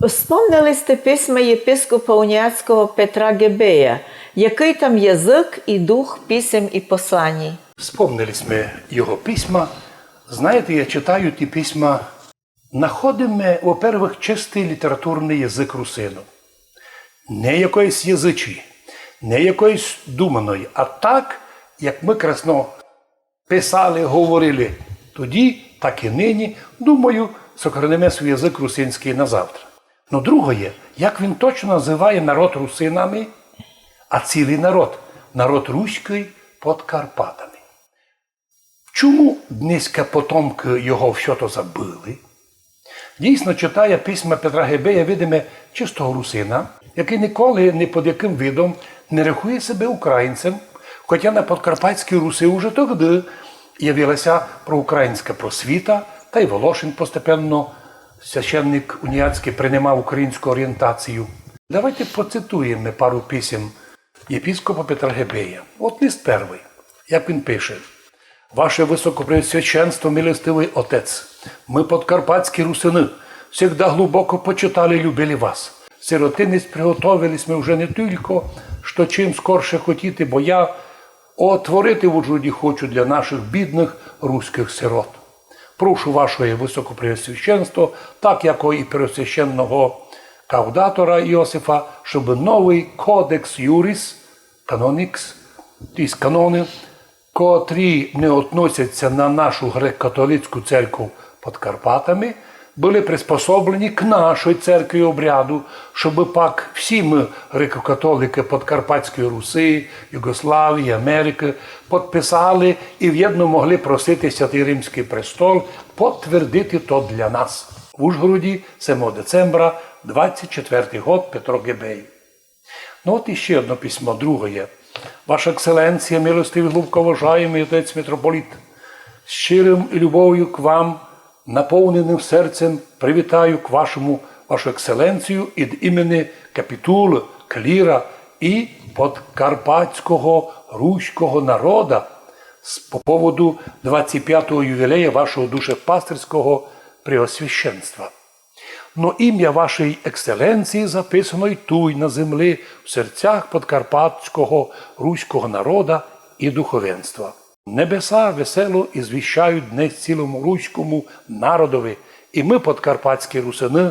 Вспомнили сте письма єпископа уніатського Петра Гебея. Який там язик і дух писем і посланий? Вспомнили мы его письма. Знаете, я читаю эти письма. Находимо ми, во-первых, чистий літературний язик русину. Не якоїсь язичі, не якоїсь думаної, а так, як ми красно писали, говорили тоді, так і нині, думаю, сохранимо свій язик русинський на завтра. Но друге, як він точно називає народ русинами, а цілий народ, народ руський під Карпатами. Чому днеска потомки його все-то забили? Дійсно, читає письма Петра Гебея, видиме чистого русина, який ніколи ні під яким видом не рахує себе українцем, хоча на Подкарпатській Русі уже тоді явилася проукраїнська просвіта, та й Волошин постепенно, священник уніатський, приймав українську орієнтацію. Давайте процитуємо пару писем єпископа Петра Гебея. От лист перший, як він пише. «Ваше Высокопреосвященство, милостивый Отец, мы, подкарпатские русины, всегда глубоко почитали и любили вас. Сиротинець приготовились ми вже не тільки, що чим скорше хотіти, бо я отворити в Ужгороді хочу для наших бідних руських сирот. Прошу вашого Високопреосвященство, так як і Преосвященного каудатора Іосифа, щоб новий кодекс юрис, канонікс, тобто канони, котрі не относяться на нашу греко-католицьку церкву під Карпатами, були приспособлені к нашій церкві обряду, щоб пак всі ми, греко-католики Подкарпатської Руси, Югославії, Америки, підписали і в'єдно могли просити Святий Римський престол підтвердити то для нас. В Ужгороді 7 децембра 24 год Петро Гебей. Ну от іще одне письмо, друге. Ваша Екселенція, милостивий, глубоковажаємий отець митрополит, з щирим і любов'ю к вам, наповненим серцем, привітаю к вашу Екселенцію від імені капітули, кліра і подкарпатського руського народа по поводу 25-го ювілея вашого душепастирського преосвященства. Но ім'я вашої екселенції записано й туй на землі в серцях подкарпатського руського народа і духовенства. Небеса весело ізвіщають днес цілому руському народові, і ми, подкарпатські русини,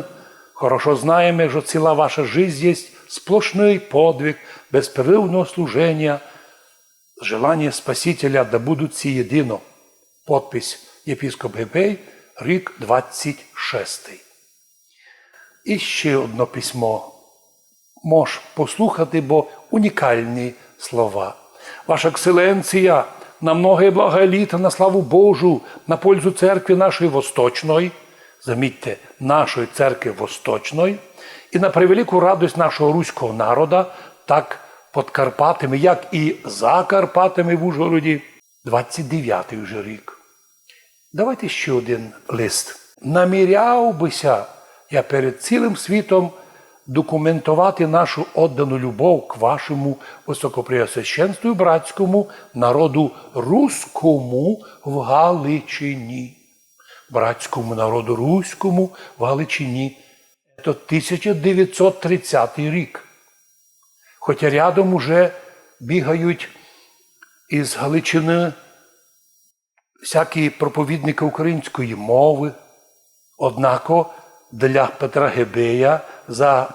хорошо знаємо, що ціла ваша життя є сплошний подвиг безперервного служення, желання Спасителя да будуть ці єдино. Подпись єпископ Гебей, рік 26. І ще одне письмо. Мож послухати, бо унікальні слова. Ваша Екселенція, на многое благое літо, на славу Божу, на пользу церкви нашої Восточної, замітьте, нашої церкви Восточної, і на превелику радость нашого руського народа, так під Карпатами, як і за Карпатами в Ужгороді, 29-й вже рік. Давайте ще один лист. Наміряв бися я перед цілим світом документувати нашу віддану любов к вашому Високопреосвященству і братському народу руському в Галичині. Братському народу руському в Галичині. Це 1930 рік. Хоча рядом уже бігають із Галичини всякі проповідники української мови. Однако для Петра Гебея за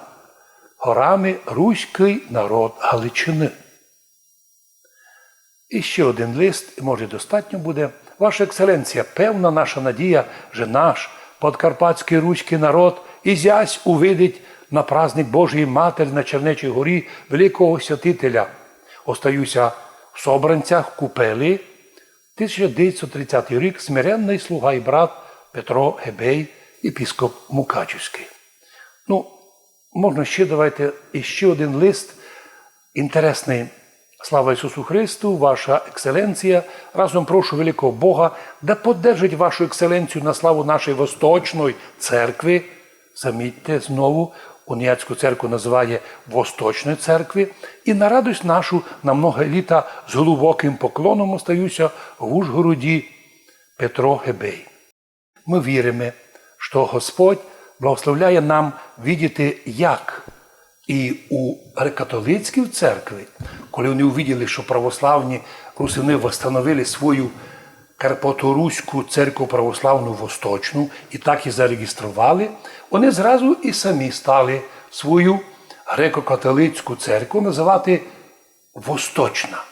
горами руський народ Галичини. І ще один лист, може достатньо буде. Ваша Екселенція, певна наша надія, що наш подкарпатський руський народ ізясь увидить на праздник Божої Матері на Чернечій горі великого святителя. Остаюся в Собранцях, в Купелі, 1930 рік, смиренний слуга і брат Петро Гебей, єпископ Мукачівський. Ну, можна ще давайте іще один лист. Інтересний. Слава Ісусу Христу, ваша Екселенція, разом прошу великого Бога, да поддержить вашу Екселенцію на славу нашої Восточної церкви. Замітьте, знову уніатську церкву називає Восточною церкви. І на радость нашу на много літа з глибоким поклоном остаюся в Ужгороді Петро Гебей. Ми віримо, що Господь благословляє нам видіти, як і у греко-католицькій церкві, коли вони увиділи, що православні русини встановили свою Карпаторуську церкву православну Восточну і так і зареєстрували, вони зразу і самі стали свою греко-католицьку церкву називати Восточна.